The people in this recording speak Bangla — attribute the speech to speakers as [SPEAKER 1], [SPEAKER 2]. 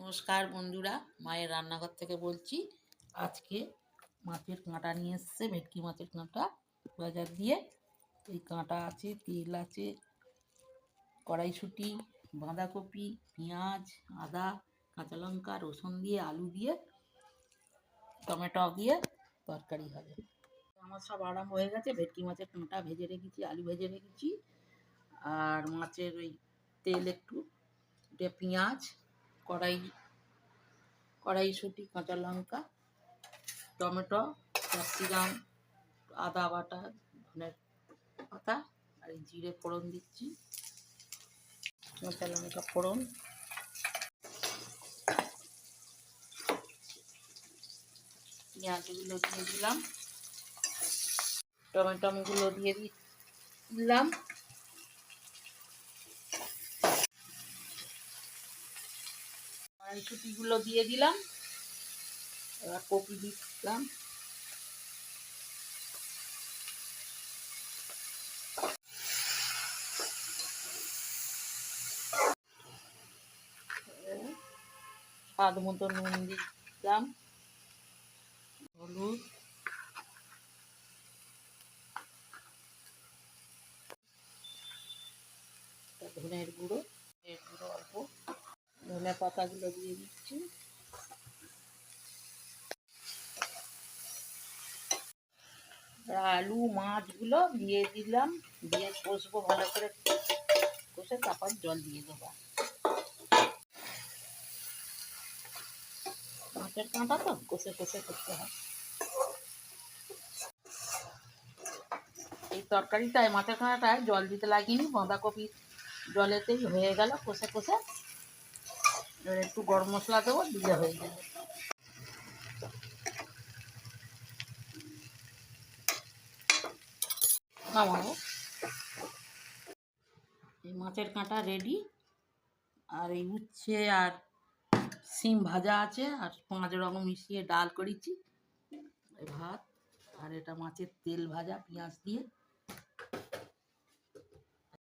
[SPEAKER 1] নমস্কার বন্ধুরা, মায়ের রান্নাঘর থেকে বলছি। আজকে মাছের কাঁটা নিয়ে এসছে, ভেটকি মাছের কাঁটা বাজার দিয়ে। এই কাঁটা আছে, তেল আছে, কড়াইশুঁটি, বাঁধাকপি, পেঁয়াজ, আদা, কাঁচা লঙ্কা, রসুন দিয়ে, আলু দিয়ে, টমেটো দিয়ে তরকারি হবে। আমার সব আরাম হয়ে গেছে। ভেটকি মাছের কাঁটা ভেজে রেখেছি, আলু ভেজে রেখেছি, আর মাছের ওই তেল একটু, পেঁয়াজ, কড়াইশুঁটি, কাঁচা লঙ্কা, টমেটো, ক্যাপসিকাম, আদা বাটা, ধনের পাতা, আর এই জিরে ফোড়ন দিচ্ছি, কাঁচা লঙ্কা ফোড়ন, পেঁয়াজগুলো দিয়ে দিলাম, টমেটোগুলো দিয়ে দিলাম, কড়াইশুঁটিগুলো দিয়ে দিলাম, এবার কপি দিলাম, স্বাদ মতো নুন দিলাম, হলুদ, ধনের গুঁড়ো অল্প, ধনে পাতাগুলো দিয়ে দিচ্ছি, আলু মাছগুলো দিয়ে দিলাম, দিয়ে কষবো ভালো করে, কষে তারপর জল দিয়ে দেবো। মাছের কাঁটা তো কষে কষে করতে হয়। এই তরকারিটায় মাছের কাঁটাটায় জল দিতে লাগেনি, বাঁধাকপি জলেতেই হয়ে গেল কষে কষে। এবার একটু গরম মশলা দেবো, দিয়ে হয়ে যাবে। নামাবো। এই মাছের কাঁটা রেডি। আর এই উচ্ছে আর সিম ভাজা আছে, আর 5 রকম মিশিয়ে ডাল করেছি, ভাত, আর এটা মাছের তেল ভাজা পেঁয়াজ দিয়ে।